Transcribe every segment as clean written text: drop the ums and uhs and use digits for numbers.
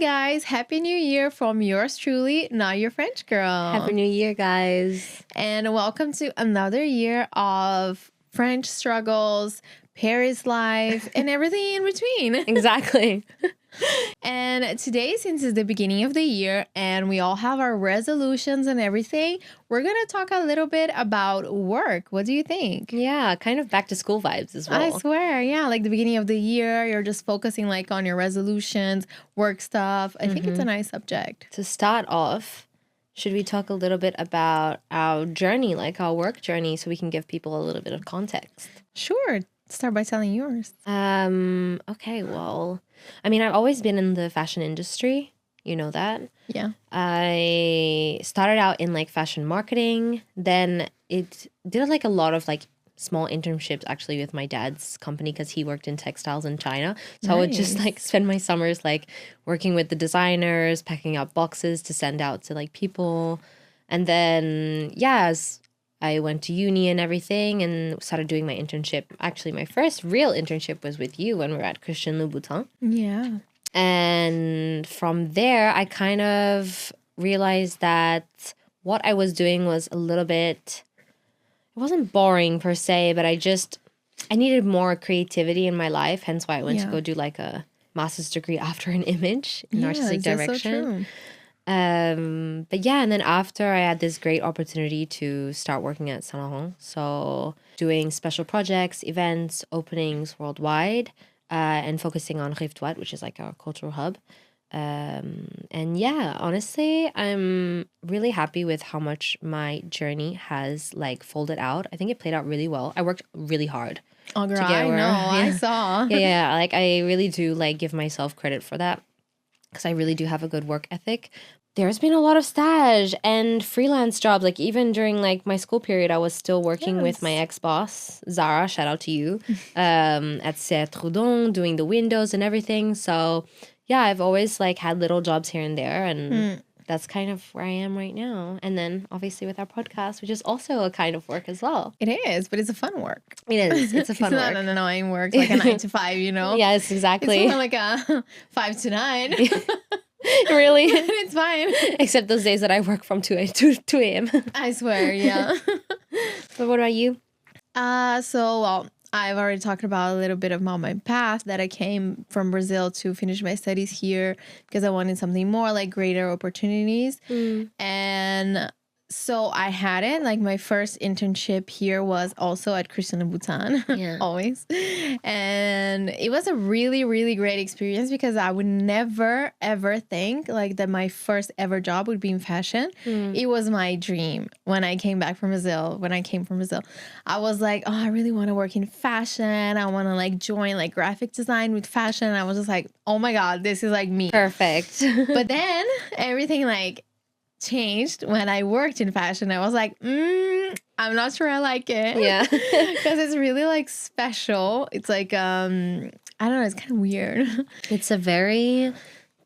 guys, Happy New Year from yours truly, not your French girl. Happy New Year, guys. And welcome to another year of French struggles, Paris life, and everything in between. Exactly. And today, since it's the beginning of the year and we all have our resolutions and everything, we're going to talk a little bit about work. What do you think? Yeah, kind of back to school vibes as well. I swear, yeah, like the beginning of the year, you're just focusing like on your resolutions, work stuff. I think it's a nice subject. To start off, should we talk a little bit about our journey, like our work journey, so we can give people a little bit of context? Sure. Start by telling yours. Okay, well, I mean, I've always been in the fashion industry. You know that. Yeah. I started out in like fashion marketing. Then it did like a lot of like small internships actually with my dad's company because he worked in textiles in China. So I would just like spend my summers like working with the designers, packing out boxes to send out to like people. And then, as I went to uni and everything and started doing my internship. Actually, my first real internship was with you when we were at Christian Louboutin. Yeah. And from there, I kind of realized that what I was doing was a little bit, it wasn't boring per se, but I needed more creativity in my life. Hence why I went to go do like a master's degree after an image in artistic direction. So true. But yeah, and then after I had this great opportunity to start working at Saint Laurent. So doing special projects, events, openings worldwide, and focusing on Rive Droite, which is like our cultural hub. And yeah, honestly, I'm really happy with how much my journey has like folded out. I think it played out really well. I worked really hard. Oh, girl, I know. I saw. Yeah, like I really do like give myself credit for that because I really do have a good work ethic. There's been a lot of stage and freelance jobs. Like even during like my school period, I was still working with my ex-boss, Zara, shout out to you, at Serre Trudon, doing the windows and everything. So yeah, I've always like had little jobs here and there, and that's kind of where I am right now. And then obviously with our podcast, which is also a kind of work as well. It is, but it's a fun work. It is. It's a fun work. It's not an annoying work, like a 9 to 5, you know? Yes, exactly. It's more like a 5 to 9. Really? It's fine. Except those days that I work from 2 a.m. I swear, yeah. But what about you? Well, I've already talked about a little bit about my path that I came from Brazil to finish my studies here because I wanted something more like greater opportunities. And so I had it. Like my first internship here was also at Christian Louboutin, always. And it was a really, really great experience because I would never, ever think like that my first ever job would be in fashion. It was my dream when I came back from Brazil. I was like, oh, I really want to work in fashion. I want to like join like graphic design with fashion. I was just like, oh my God, this is like me. Perfect. But then everything like changed when I worked in fashion. I was like, I'm not sure I like it. Yeah. Because it's really like special. It's like, I don't know, it's kind of weird. It's a very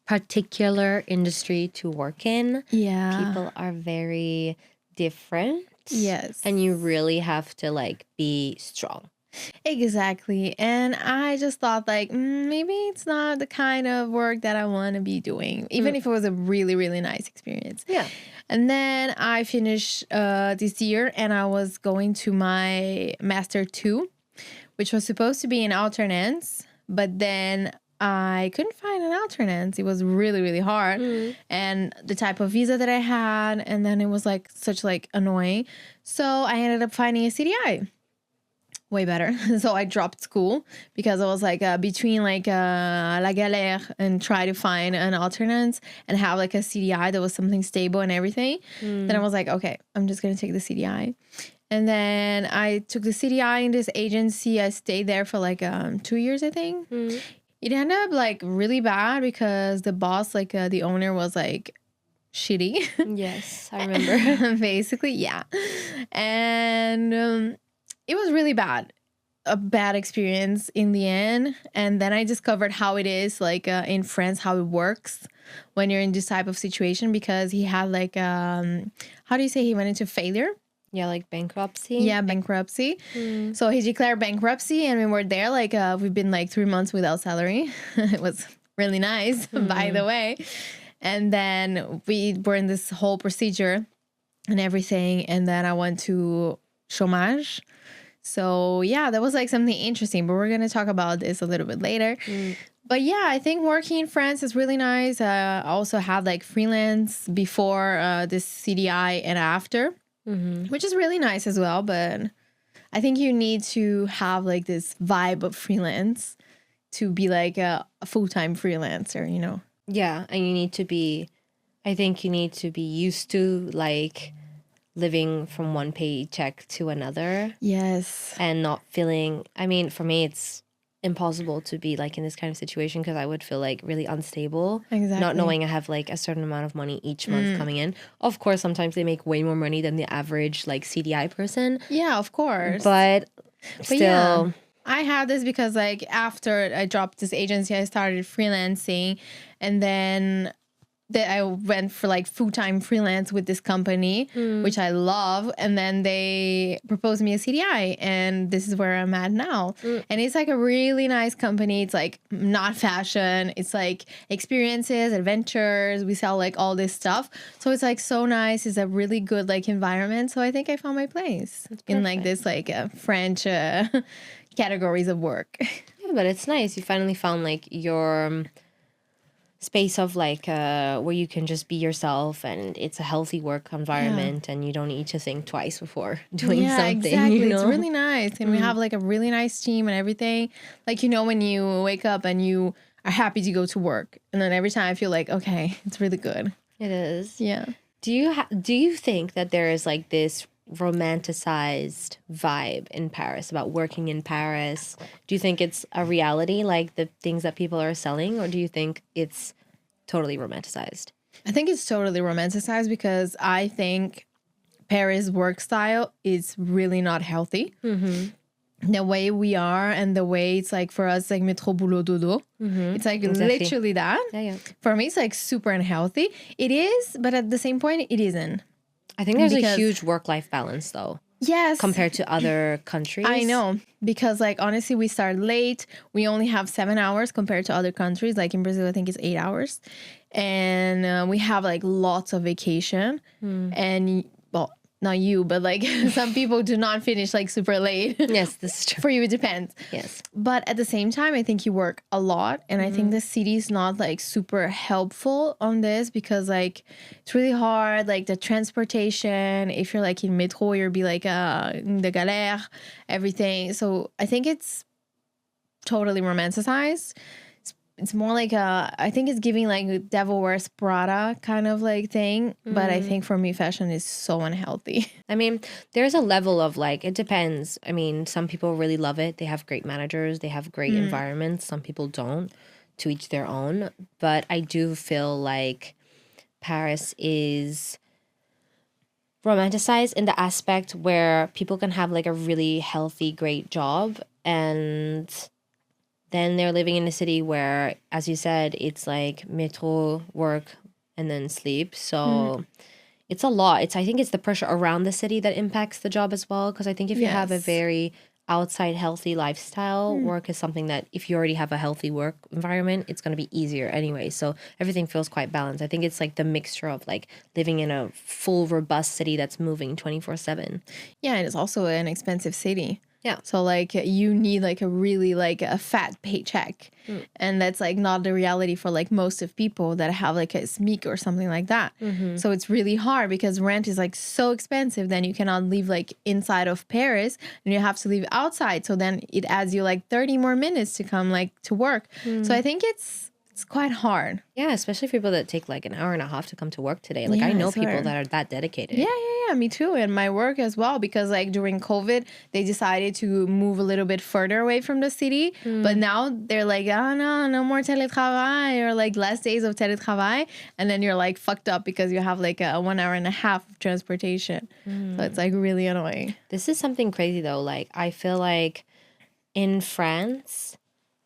particular industry to work in. Yeah. People are very different. Yes. And you really have to like be strong. Exactly. And I just thought like, maybe it's not the kind of work that I want to be doing, even if it was a really, really nice experience. Yeah. And then I finished this year and I was going to my Master 2, which was supposed to be in alternance, but then I couldn't find an alternance. It was really, really hard. And the type of visa that I had, and then it was like such like annoying. So I ended up finding a CDI. Way better. So I dropped school because I was like between like La Galère and try to find an alternance and have like a CDI that was something stable and everything. Then I was like, okay, I'm just going to take the CDI. And then I took the CDI in this agency. I stayed there for like 2 years, I think. It ended up like really bad because the boss, like the owner was like shitty. Yes, I remember. Basically, yeah. And it was really bad. A bad experience in the end. And then I discovered how it is like in France, how it works when you're in this type of situation, because he had like, how do you say, he went into failure? Yeah, like bankruptcy. Yeah, bankruptcy. So he declared bankruptcy and we were there like, we've been like 3 months without salary. It was really nice, by the way. And then we were in this whole procedure and everything. And then I went to chômage. So yeah, that was like something interesting, but we're going to talk about this a little bit later. But yeah, I think working in France is really nice. I also had like freelance before this CDI and after, which is really nice as well. But I think you need to have like this vibe of freelance to be like a full-time freelancer, you know? Yeah, and I think you need to be used to like living from one paycheck to another. Yes. And not feeling, I mean, for me, it's impossible to be like in this kind of situation because I would feel like really unstable. Exactly. Not knowing I have like a certain amount of money each month coming in. Of course, sometimes they make way more money than the average like CDI person. Yeah, of course. But still. Yeah, I had this because like after I dropped this agency, I started freelancing, and then I went for like full-time freelance with this company, which I love. And then they proposed me a CDI, and this is where I'm at now. And it's like a really nice company. It's like not fashion. It's like experiences, adventures. We sell like all this stuff. So it's like so nice. It's a really good like environment. So I think I found my place in like this like French categories of work. Yeah, but it's nice. You finally found like your space of like where you can just be yourself, and it's a healthy work environment, and you don't need to think twice before doing something. Exactly. You know? It's really nice, and we have like a really nice team and everything. Like, you know, when you wake up and you are happy to go to work, and then every time I feel like, okay, it's really good. It is. Yeah. Do you think that there is like this romanticized vibe in Paris about working in Paris? Do you think it's a reality, like the things that people are selling, or do you think it's totally romanticized? I think it's totally romanticized because I think Paris work style is really not healthy. The way we are and the way it's like for us, like métro boulot dodo. It's like literally that. Yeah. For me, it's like super unhealthy. It is, but at the same point, it isn't. I think there's a huge work-life balance, though. Yes. Compared to other countries. I know. Because, like, honestly, we start late. We only have 7 hours compared to other countries. Like, in Brazil, I think it's 8 hours. And we have, like, lots of vacation. And, well, not you, but, like, some people do not finish, like, super late. Yes, this is true. For you, it depends. Yes. But at the same time, I think you work a lot. And I think the city is not, like, super helpful on this because, like, it's really hard. Like, the transportation, if you're, like, in metro, you'll be, like, the galère, everything. So I think it's totally romanticized. It's more like I think it's giving like Devil Wears Prada kind of like thing. But I think for me, fashion is so unhealthy. I mean, there's a level of like, it depends. I mean, some people really love it. They have great managers. They have great environments. Some people don't, to each their own. But I do feel like Paris is romanticized in the aspect where people can have like a really healthy, great job, and then they're living in a city where, as you said, it's like metro, work, and then sleep. So it's a lot. I think it's the pressure around the city that impacts the job as well. Because I think if you have a very outside healthy lifestyle, work is something that if you already have a healthy work environment, it's going to be easier anyway. So everything feels quite balanced. I think it's like the mixture of like living in a full, robust city that's moving 24/7. Yeah, and it's also an expensive city. Yeah. So like you need like a really like a fat paycheck. And that's like not the reality for like most of people that have like a SMIC or something like that. So it's really hard because rent is like so expensive. Then you cannot live like inside of Paris and you have to live outside. So then it adds you like 30 more minutes to come like to work. So I think it's quite hard. Yeah, especially for people that take like an hour and a half to come to work today. Like I know people that are that dedicated. Yeah, me too. And my work as well, because like during COVID, they decided to move a little bit further away from the city. But now they're like, oh no more teletravail, or like less days of teletravail. And then you're like fucked up because you have like a 1 hour and a half of transportation. So it's like really annoying. This is something crazy though. Like I feel like in France,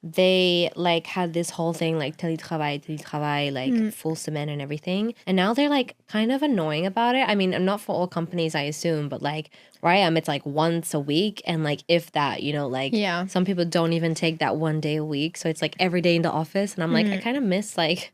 they like had this whole thing like télétravail, like full semaine and everything. And now they're like kind of annoying about it. I mean, not for all companies, I assume, but like where I am, it's like once a week. And like if that, you know, like some people don't even take that 1 day a week. So it's like every day in the office. And I'm like, I kind of miss like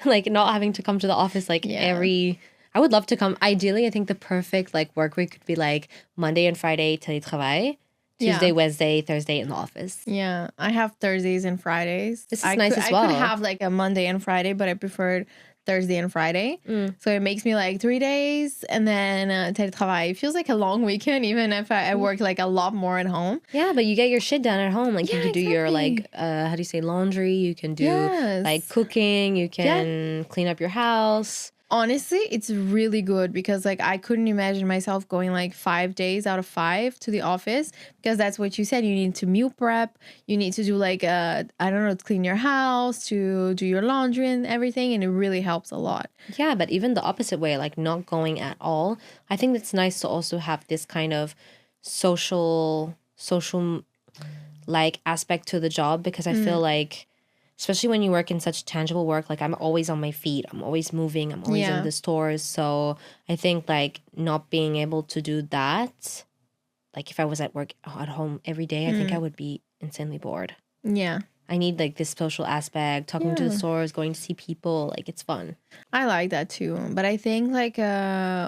like not having to come to the office like every. I would love to come. Ideally, I think the perfect like work week could be like Monday and Friday télétravail. Tuesday, Wednesday, Thursday in the office. Yeah, I have Thursdays and Fridays. This is nice as well. I could have like a Monday and Friday, but I preferred Thursday and Friday. So it makes me like 3 days and then télétravail. It feels like a long weekend, even if I work like a lot more at home. Yeah, but you get your shit done at home. Like you can do your like, how do you say, laundry? You can do like cooking. You can clean up your house. Honestly, it's really good because like I couldn't imagine myself going like 5 days out of 5 to the office because that's what you said. You need to meal prep. You need to do like I don't know, to clean your house, to do your laundry and everything, and it really helps a lot. Yeah, but even the opposite way, like not going at all. I think it's nice to also have this kind of social like aspect to the job because I feel like, especially when you work in such tangible work, like I'm always on my feet, I'm always moving, I'm always in the stores. So I think like not being able to do that, like if I was at work at home every day, I think I would be insanely bored. Yeah. I need like this social aspect, talking to the stores, going to see people, like it's fun. I like that too. But I think like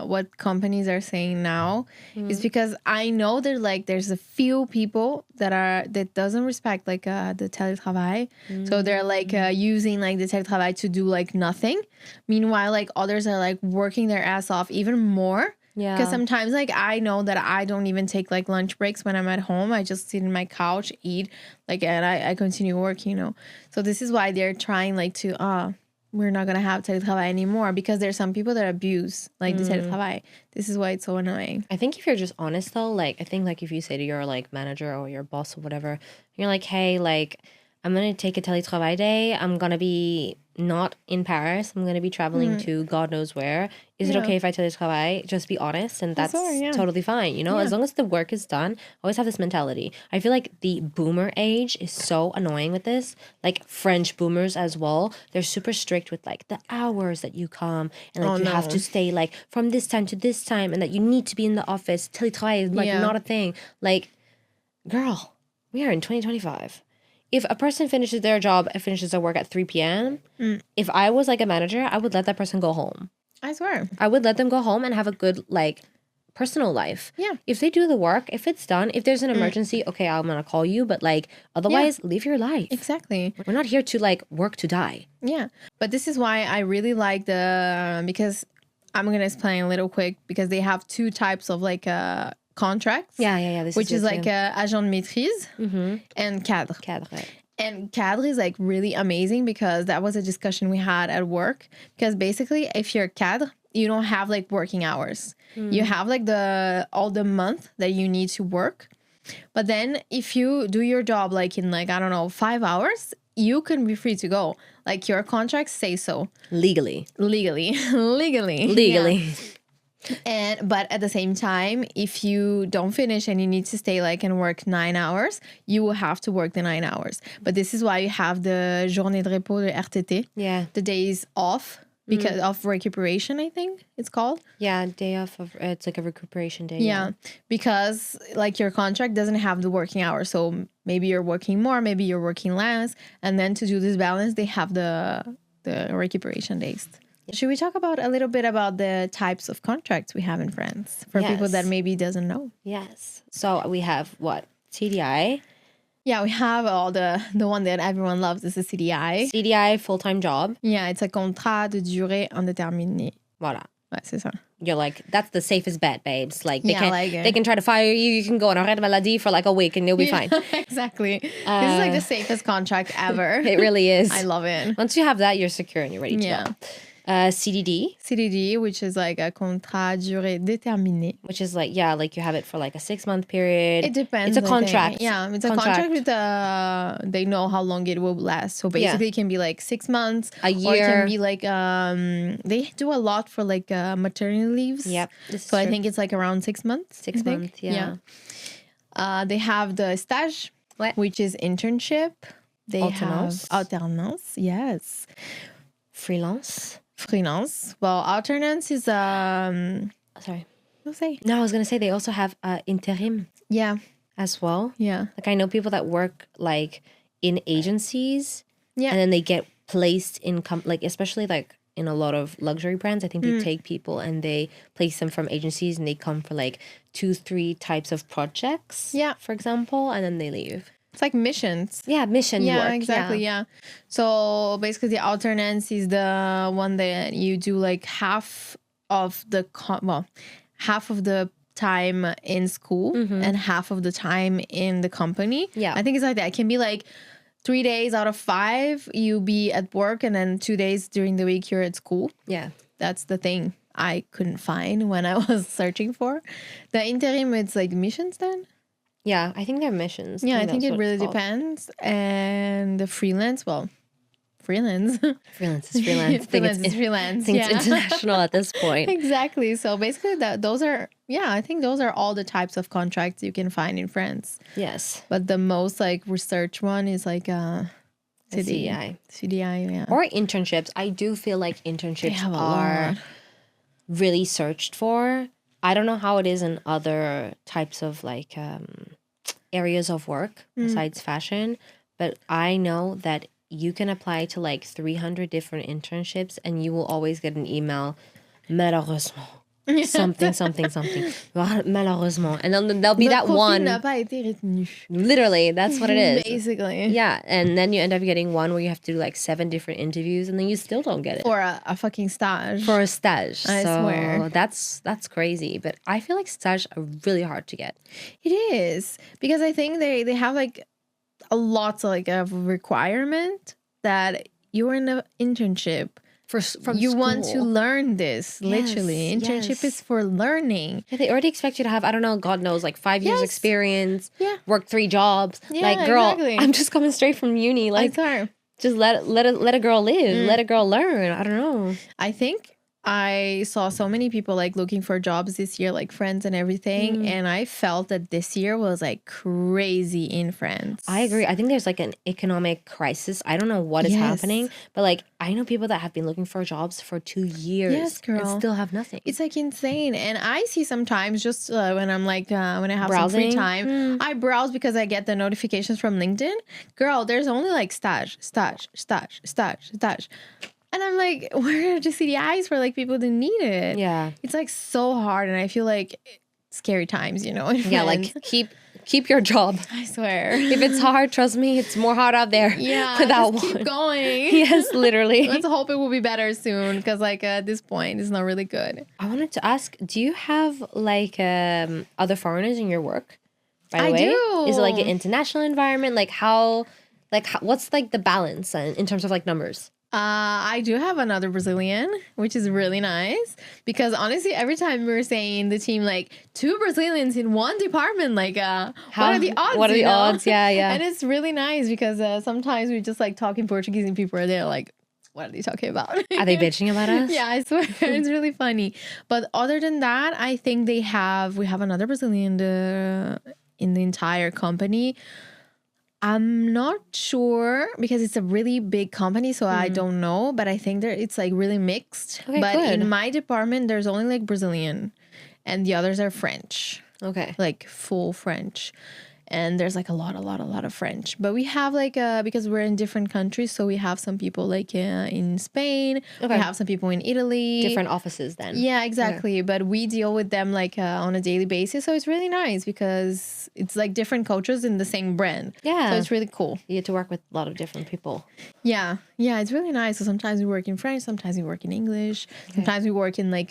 what companies are saying now is because I know there's a few people that doesn't respect like the télétravail. So they're like using like the télétravail to do like nothing. Meanwhile, like others are like working their ass off even more. Yeah. Because sometimes like I know that I don't even take like lunch breaks when I'm at home. I just sit in my couch, eat, like, and I continue working, you know. So this is why they're trying like to we're not gonna have télétravail anymore because there's some people that abuse like the télétravail. This is why it's so annoying. I think if you're just honest though, like I think like if you say to your like manager or your boss or whatever, you're like, hey, like I'm gonna take a télétravail day. I'm gonna be not in Paris. I'm gonna be traveling to God knows where. Is it okay if I télétravail? Just be honest, and that's totally fine. You know, as long as the work is done. I always have this mentality. I feel like the boomer age is so annoying with this. Like French boomers as well. They're super strict with like the hours that you come and like you have to stay like from this time to this time, and that you need to be in the office. Télétravail is like not a thing. Like, girl, we are in 2025. If a person finishes their job and finishes their work at 3 p.m., if I was like a manager, I would let that person go home. I swear. I would let them go home and have a good like personal life. Yeah. If they do the work, if it's done, if there's an emergency, okay, I'm going to call you. But like otherwise, live your life. Exactly. We're not here to like work to die. Yeah. But this is why I really like because I'm going to explain a little quick because they have two types of like contracts. Yeah. Which is like agent de maîtrise and cadre. And cadre is like really amazing because that was a discussion we had at work. Because basically, if you're cadre, you don't have like working hours. You have like all the month that you need to work. But then if you do your job like in like, I don't know, 5 hours, you can be free to go. Like your contracts say so. Legally. But at the same time, if you don't finish and you need to stay like and work 9 hours, you will have to work the 9 hours. But this is why you have the journée de repos, the RTT. Yeah. The days off because of recuperation, I think it's called. Yeah, day off of it's like a recuperation day. Yeah. Because like your contract doesn't have the working hours. So maybe you're working more, maybe you're working less. And then to do this balance, they have the recuperation days. Should we talk about a little bit about the types of contracts we have in France for people that maybe doesn't know? Yes. So we have what? CDI. Yeah, we have all the one that everyone loves is the CDI. CDI, full-time job. Yeah, it's a contrat de durée indéterminée. Voilà. Ouais, c'est ça. You're like, that's the safest bet, babes. Like, they can try to fire you. You can go on arrêt maladie for like a week and you'll be fine. Exactly. This is like the safest contract ever. It really is. I love it. Once you have that, you're secure and you're ready to go. CDD, which is like a contrat durée déterminée, which is like like you have it for like a 6-month period. It depends. It's a contract. Yeah, it's a contract with they know how long it will last. So basically, it can be like 6 months, a year. Or it can be like they do a lot for like maternity leaves. Yep. So I think it's like around 6 months. 6 months. Yeah. They have the stage, which is internship. They Alternance. have alternance. Yes. Freelance. Freelance. Well, alternance is Sorry. I'll say. No, I was gonna say they also have interim Yeah. as well. Yeah. Like I know people that work like in agencies, Yeah. and then they get placed in like especially like in a lot of luxury brands. I think they take people and they place them from agencies, and they come for like 2-3 types of projects. Yeah. For example, and then they leave. It's like missions. Yeah, mission Yeah, work. exactly. Yeah. So basically, the alternance is the one that you do like half of the half of the time in school and half of the time in the company. Yeah. I think it's like that. It can be like 3 days out of 5 you be at work, and then 2 days during the week you're at school. Yeah. That's the thing I couldn't find when I was searching for. The interim, it's like missions then. Yeah, I think they're missions. Yeah, I think that's it what really it's called. depends. And the freelance, well, freelance. Freelance is freelance. Freelance is freelance. I think Yeah. it's international at this point. Exactly. So basically, those are, I think those are all the types of contracts you can find in France. Yes. But the most like research one is like CDI. CDI, yeah. Or internships. I do feel like internships have a are lot. really searched for. I don't know how it is in other types of like areas of work besides fashion, but I know that you can apply to like 300 different internships and you will always get an email, malheureusement. Something. Malheureusement. And then there'll be that one. N'a pas été retenu. Literally, that's what it is. Basically. Yeah. And then you end up getting one where you have to do like 7 different interviews and then you still don't get it. For a fucking stage. For a stage. I swear. That's crazy. But I feel like stage are really hard to get. It is. Because I think they have like a lot of requirement that you're in an internship. From you school. want to learn this, literally. Yes, Internship yes. is for learning. Yeah, they already expect you to have, I don't know, God knows, like 5 years Yes. experience, Yeah. work 3 jobs. Yeah, like, girl, exactly. I'm just coming straight from uni. Like, just let a girl live. Let a girl learn. I don't know. I think I saw so many people like looking for jobs this year, like friends and everything. And I felt that this year was like crazy in France. I agree. I think there's like an economic crisis. I don't know what is happening, but like I know people that have been looking for jobs for 2 years Yes, girl. and still have nothing. It's like insane. And I see sometimes just when I'm like, when I have Browsing. some free time, I browse because I get the notifications from LinkedIn. Girl, there's only like stage. And I'm like, where are the CDIs for like people that need it? Yeah. It's like so hard. And I feel like scary times, in Yeah, France. like keep your job. I swear. If it's hard, trust me, it's more hard out there. Yeah, without just one. keep going. Yes, literally. Let's hope it will be better soon, because like at this point, it's not really good. I wanted to ask, do you have like other foreigners in your work? By the I way, do. Is it like an international environment? Like how what's like the balance in terms of like numbers? I do have another Brazilian, which is really nice, because honestly, every time we're saying the team like 2 Brazilians in one department, like what are the odds? What are the odds? Yeah, yeah. And it's really nice because sometimes we just like talking Portuguese and people are there like, what are they talking about? Are they bitching about us? Yeah, I swear it's really funny. But other than that, I think we have another Brazilian in the entire company. I'm not sure because it's a really big company, so I don't know. But I think it's like really mixed. Okay, but good. in my department, there's only like Brazilian, and the others are French, Okay. like full French. And there's like a lot of French. But we have like because we're in different countries, so we have some people like in Spain. Okay. We have some people in Italy. Different offices then. Yeah, exactly. But we deal with them like on a daily basis, so it's really nice because it's like different cultures in the same brand. Yeah. So it's really cool. You get to work with a lot of different people. Yeah, it's really nice. So sometimes we work in French, sometimes we work in English, sometimes we work in like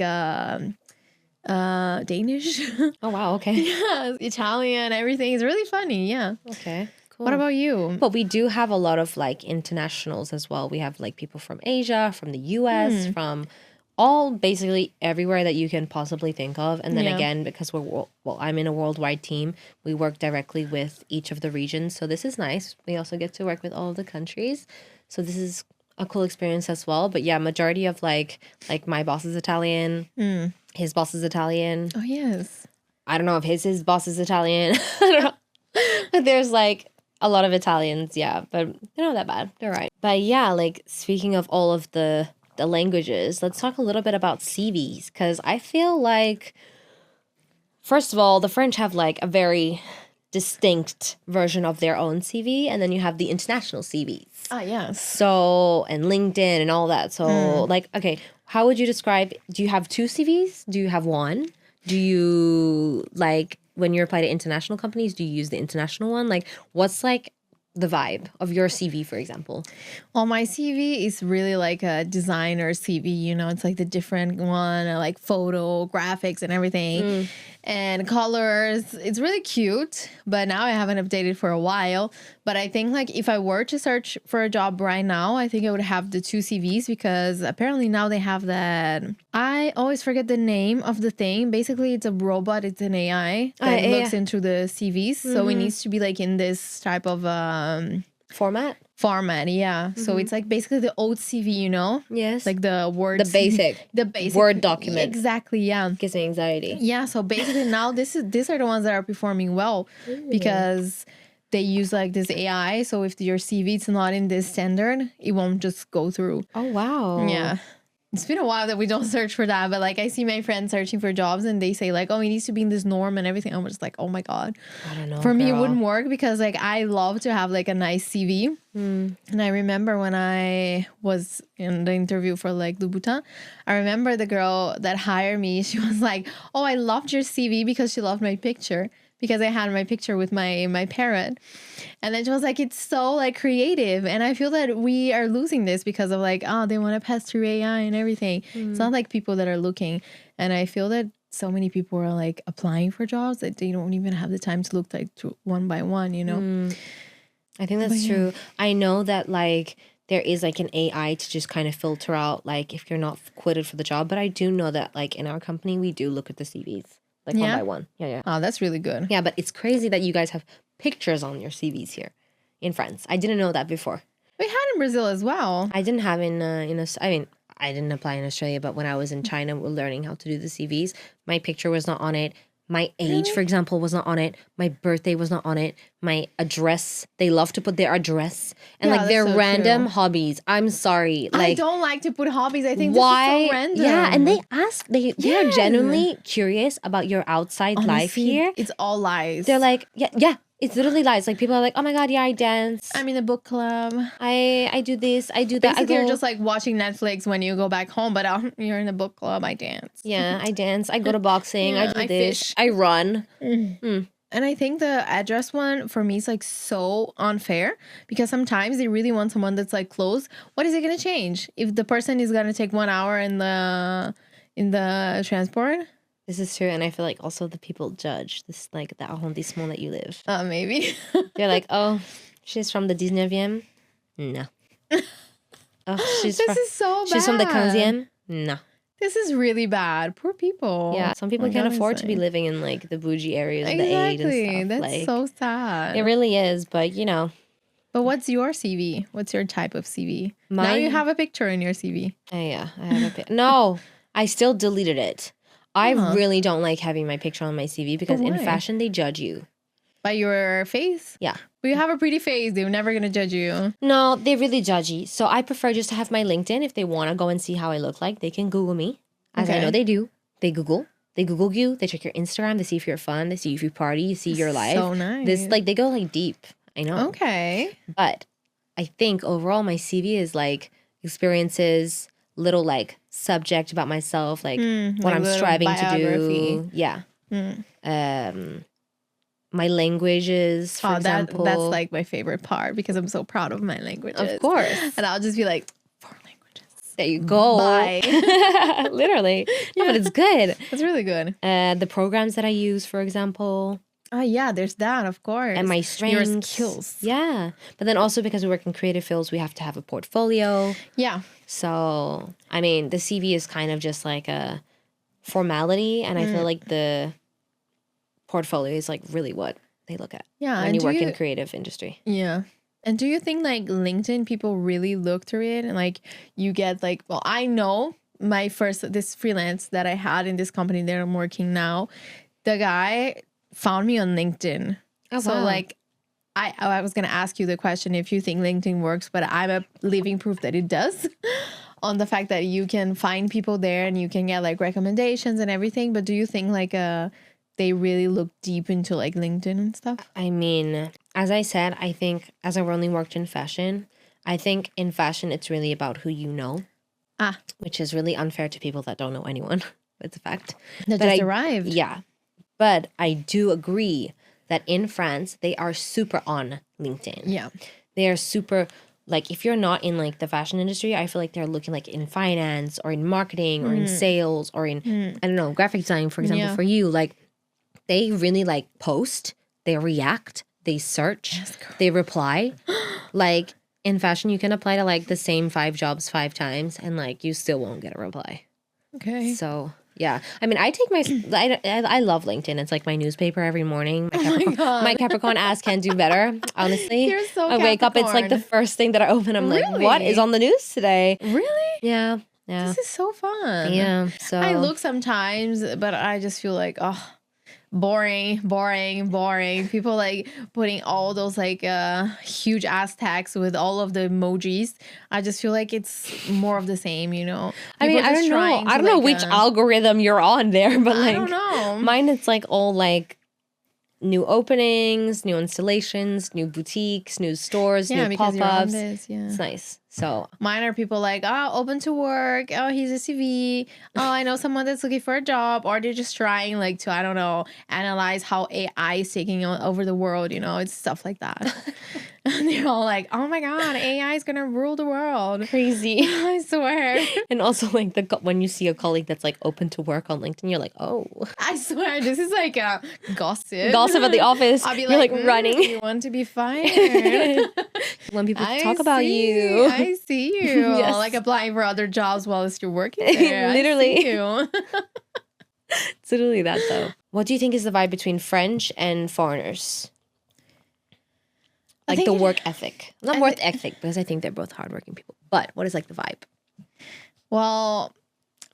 Danish. Oh wow, okay. Yeah, Italian, everything. It's really funny. Yeah. Okay. Cool. What about you? But we do have a lot of like internationals as well. We have like people from Asia, from the US, from all basically everywhere that you can possibly think of. And then again, because I'm in a worldwide team, we work directly with each of the regions. So this is nice. We also get to work with all of the countries. So this is a cool experience as well. But yeah, majority of like my boss is Italian. His boss is Italian. Oh yes. I don't know if his boss is Italian. I don't know. But there's like A lot of Italians, yeah, but they're not that bad. They're right. But yeah, like speaking of all of the languages, let's talk a little bit about CVs, because I feel like, first of all, the French have like a very distinct version of their own CV, and then you have the international CVs. Ah, yes. So, and LinkedIn and all that. So, like, okay, how would you describe, do you have 2 CVs? Do you have 1? Do you, like, when you apply to international companies, do you use the international one? Like, what's, like, the vibe of your CV, for example? Well, my CV is really like a designer CV, you know, it's like the different one, like photo, graphics and everything and colors. It's really cute, but now I haven't updated for a while. But I think like if I were to search for a job right now, I think I would have the 2 CVs, because apparently now they have that. I always forget the name of the thing. Basically, it's a robot. It's an AI that looks into the CVs. So it needs to be like in this type of Format, yeah. So it's like basically the old CV, you know? Yes. Like the Word The basic. the basic Word document. Exactly, yeah. Gives me anxiety. Yeah, so basically now these are the ones that are performing well because they use like this AI. So if your CV is not in this standard, it won't just go through. Oh, wow. Yeah. It's been a while that we don't search for that, but like I see my friends searching for jobs and they say like, oh, it needs to be in this norm and everything. I'm just like, oh my God. I don't know. For me, it wouldn't work because like I love to have like a nice CV. And I remember when I was in the interview for like Louboutin, I remember the girl that hired me, she was like, oh, I loved your CV because she loved my picture. Because I had my picture with my parrot. And then she was like, it's so like creative. And I feel that we are losing this because of like, oh, they want to pass through AI and everything. It's not like people that are looking. And I feel that so many people are like applying for jobs that they don't even have the time to look like one by one, you know? I think that's true. I know that like there is like an AI to just kind of filter out like if you're not quitted for the job. But I do know that like in our company, we do look at the CVs. Like one by one. Yeah. Oh, that's really good. Yeah, but it's crazy that you guys have pictures on your CVs here in France. I didn't know that before. We had in Brazil as well. I didn't have I mean, I didn't apply in Australia, but when I was in China, we're learning how to do the CVs. My picture was not on it. My age, for example, was not on it. My birthday was not on it. My address. They love to put their address and like their so random true. hobbies. I'm sorry. Like, I don't like to put hobbies. I think why? this is so random. Yeah, and they ask. They are genuinely curious about your outside life Honestly, here. It's all lies. They're like, yeah. It's literally lies. Like people are like, oh my God, yeah, I dance. I'm in a book club. I do this. I do that. Basically, you're just like watching Netflix when you go back home, but you're in a book club. I dance. Yeah, I dance. I go to boxing. I do I this. fish. I run. And I think the address one for me is like so unfair because sometimes they really want someone that's like close. What is it going to change if the person is going to take 1 hour in the transport? This is true, and I feel like also the people judge this, like the arrondissement that you live. Maybe. They're like, oh, she's from the 19e. No. Oh, This is so bad. she's from the 15e. No. This is really bad. Poor people. Yeah, some people can't afford to be Honestly. living in like the bougie areas of the Exactly. aid and stuff. That's Like, so sad. it really is, but you know. But what's your CV? What's your type of CV? Now Mine- you have a picture in your CV. Yeah, I have a No, I still deleted it. I really don't like having my picture on my CV because in why? fashion they judge you. By your face? Yeah. But you have a pretty face. They're never going to judge you. No, they're really judgy. So I prefer just to have my LinkedIn. If they want to go and see how I look like, they can Google me. As I know they do. They Google you. They check your Instagram. They see if you're fun. They see if you party. You see your life. So nice. This like they go like deep. I know. Okay. But I think overall my CV is like experiences, little like subject about myself, like what like I'm little striving to biography. do. Yeah. My languages, for example. That's like my favorite part because I'm so proud of my languages. Of course. And I'll just be like, 4 languages. There you go. Bye. Literally. No, but it's good. That's really good. The programs that I use, for example. Yeah, there's that, of course. And my strengths. Your skills. Yeah. But then also because we work in creative fields, we have to have a portfolio. Yeah. So, I mean, the CV is kind of just like a formality. And I feel like the portfolio is like really what they look at when you work in creative industry. Yeah. And do you think like LinkedIn people really look through it and like you get like, well, I know this freelance that I had in this company that I'm working now, the guy found me on LinkedIn. Oh, so wow. like I was going to ask you the question if you think LinkedIn works, but I'm a living proof that it does on the fact that you can find people there and you can get like recommendations and everything. But do you think like they really look deep into like LinkedIn and stuff? I mean, as I said, I think as I've only worked in fashion, I think in fashion it's really about who you know, which is really unfair to people that don't know anyone. It's a fact. That But just I- arrived. Yeah. But I do agree that in France, they are super on LinkedIn. Yeah. They are super, like, if you're not in, like, the fashion industry, I feel like they're looking, like, in finance or in marketing or in sales or in, I don't know, graphic design, for example, Yeah. for you. Like, they really, like, post, they react, they search, they reply. Like, in fashion, you can apply to, like, the same 5 jobs 5 times and, like, you still won't get a reply. Okay. So... yeah. I mean, I take I love LinkedIn. It's like my newspaper every morning. My Capricorn ass can do better, honestly. You're so I wake up, it's like the Capricorn. first thing that I open. I'm like, what Really? is on the news today? Really? Yeah. Yeah. This is so fun. Yeah. So I look sometimes, but I just feel like, oh, boring. People like putting all those like huge ass tags with all of the emojis. I just feel like it's more of the same, you know. I mean, People I just don't know. trying I to, don't know like, which algorithm you're on there, but like I don't know. mine it's like all like new openings, new installations, new boutiques, new stores, Yeah, new because you're on pop-ups. this, yeah. It's nice. So Mine are people like, oh, open to work. Oh, he's a CV. Oh, I know someone that's looking for a job. Or they're just trying like to, I don't know, analyze how AI is taking over the world. You know, it's stuff like that. And they're all like, oh my God, AI is going to rule the world. crazy. I swear. And also, like when you see a colleague that's like open to work on LinkedIn, you're like, oh, I swear, this is like a gossip. gossip at the office. I'll be You're like running You want to be fired. when people I talk about see, you. I see you. Yes. Like applying for other jobs while you're working there. Literally. I see you. It's literally that though. What do you think is the vibe between French and foreigners? Like the work ethic. Not work ethic, because I think they're both hardworking people. But what is like the vibe? Well,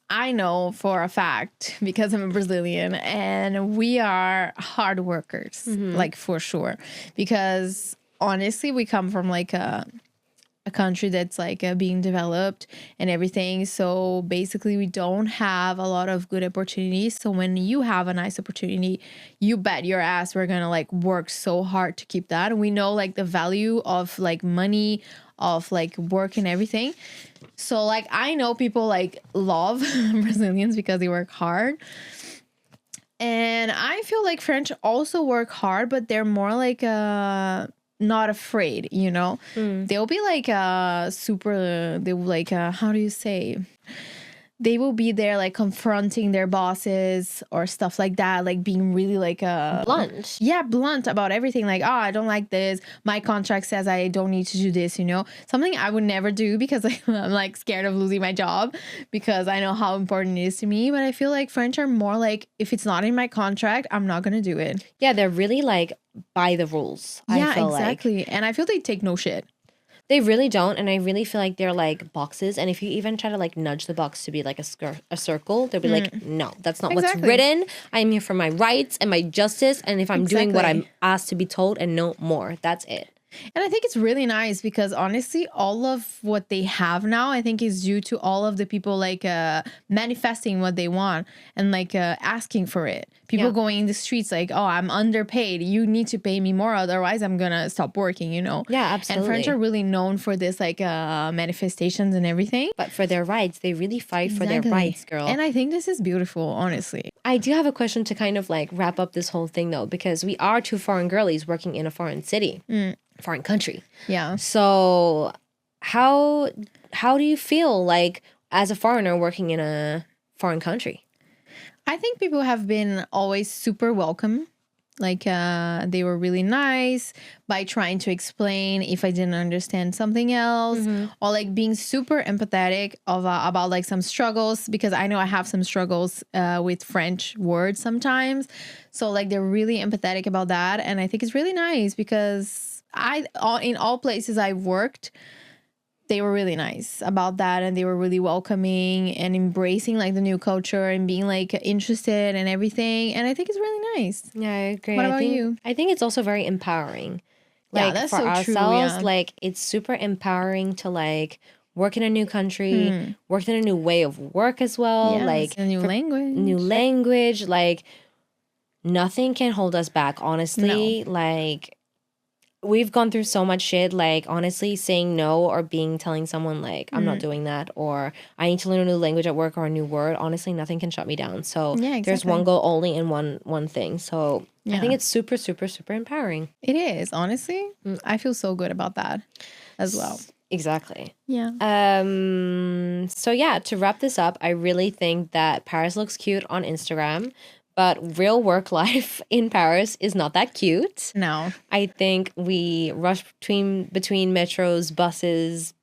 I know for a fact because I'm a Brazilian and we are hard workers, like for sure. Because honestly, we come from like a country that's like being developed and everything. So basically we don't have a lot of good opportunities. So when you have a nice opportunity, you bet your ass we're gonna like work so hard to keep that. And we know like the value of like money, of like work and everything. So like I know people like love Brazilians because they work hard. And I feel like French also work hard, but they're more like not afraid, you know. They'll be like they will like how do you say, they will be there like confronting their bosses or stuff like that, like being really like blunt about everything, like, oh, I don't like this, my contract says I don't need to do this, you know, something I would never do because I'm like scared of losing my job because I know how important it is to me. But I feel like French are more like, if it's not in my contract, I'm not gonna do it. Yeah, they're really like by the rules. Yeah, I feel exactly. like. And I feel they take no shit. They really don't, and I really feel like they're like boxes. And if you even try to like nudge the box to be like a circle, they'll be like, no, that's not what's written. I'm here for my rights and my justice, and if I'm doing what I'm asked to be told and no more, that's it. And I think it's really nice because honestly, all of what they have now, I think is due to all of the people like manifesting what they want and like asking for it. People going in the streets like, oh, I'm underpaid. You need to pay me more. Otherwise, I'm going to stop working, you know? Yeah, absolutely. And French are really known for this like manifestations and everything. But for their rights, they really fight for their rights, girl. And I think this is beautiful, honestly. I do have a question to kind of like wrap up this whole thing though, because we are 2 foreign girlies working in a foreign city. Foreign country. Yeah. So how do you feel like as a foreigner working in a foreign country? I think people have been always super welcome. Like they were really nice by trying to explain if I didn't understand something else, or like being super empathetic about like some struggles, because I know I have some struggles with French words sometimes. So like they're really empathetic about that, and I think it's really nice because in all places I worked, they were really nice about that, and they were really welcoming and embracing like the new culture and being like interested and everything. And I think it's really nice. Yeah, I agree. What about you? I think it's also very empowering Yeah, Like that's for so true, ourselves, yeah. like it's super empowering to like work in a new country, work in a new way of work as well. Yeah, Like it's a new language. new language, like nothing can hold us back, honestly. Like we've gone through so much shit. Like honestly, saying no or telling someone like I'm not doing that, or I need to learn a new language at work or a new word. Honestly, nothing can shut me down. So Yeah, there's exactly. one goal only in one thing. So I Yeah. think it's super, super, super empowering. It is, honestly. I feel so good about that as well. Exactly. Yeah. So yeah, to wrap this up, I really think that Paris looks cute on Instagram, but real work life in Paris is not that cute. No. I think we rush between metros, buses,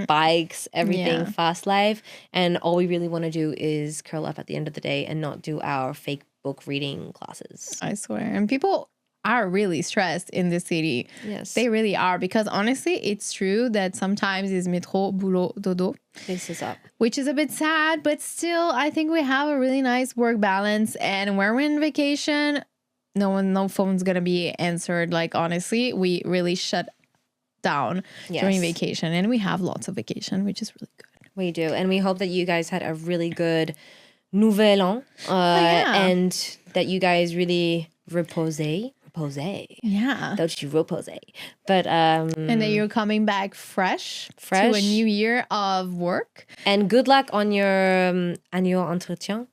bikes, everything, Yeah. fast life, and all we really want to do is curl up at the end of the day and not do our fake book reading classes. I swear. And people are really stressed in the city. Yes. They really are, because honestly, it's true that sometimes it's métro, boulot, dodo. This is up. Which is a bit sad, but still, I think we have a really nice work balance. And when we're in vacation, no phone's gonna be answered. Like honestly, we really shut down during vacation, and we have lots of vacation, which is really good. We do, and we hope that you guys had a really good Nouvel An, and that you guys really reposez. Yeah. Don't you repose. But and that you're coming back fresh to a new year of work. And good luck on your annual entretien.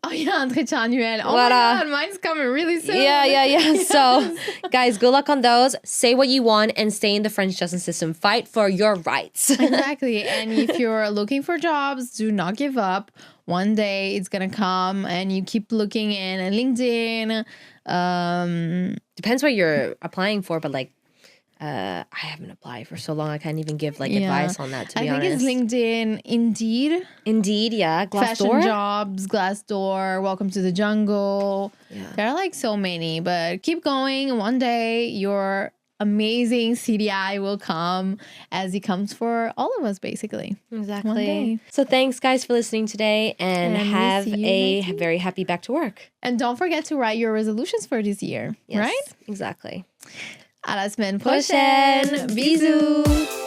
Oh yeah, entretien annuel. Oh my God, mine's coming really soon. Yeah. Yes. So, guys, good luck on those. Say what you want and stay in the French justice system. Fight for your rights. Exactly. And if you're looking for jobs, do not give up. One day it's gonna come, and you keep looking in LinkedIn. Depends what you're applying for, but like I haven't applied for so long, I can't even give like advice on that, to be honest. I think it's LinkedIn, Indeed, yeah. Glassdoor? Fashion Jobs, Glassdoor, Welcome to the Jungle. Yeah. There are like so many, but keep going. One day your amazing CDI will come, as it comes for all of us, basically. Exactly. One day. So thanks, guys, for listening today, and have a very happy back to work. And don't forget to write your resolutions for this year, right? Exactly. À la semaine prochaine. Bisous.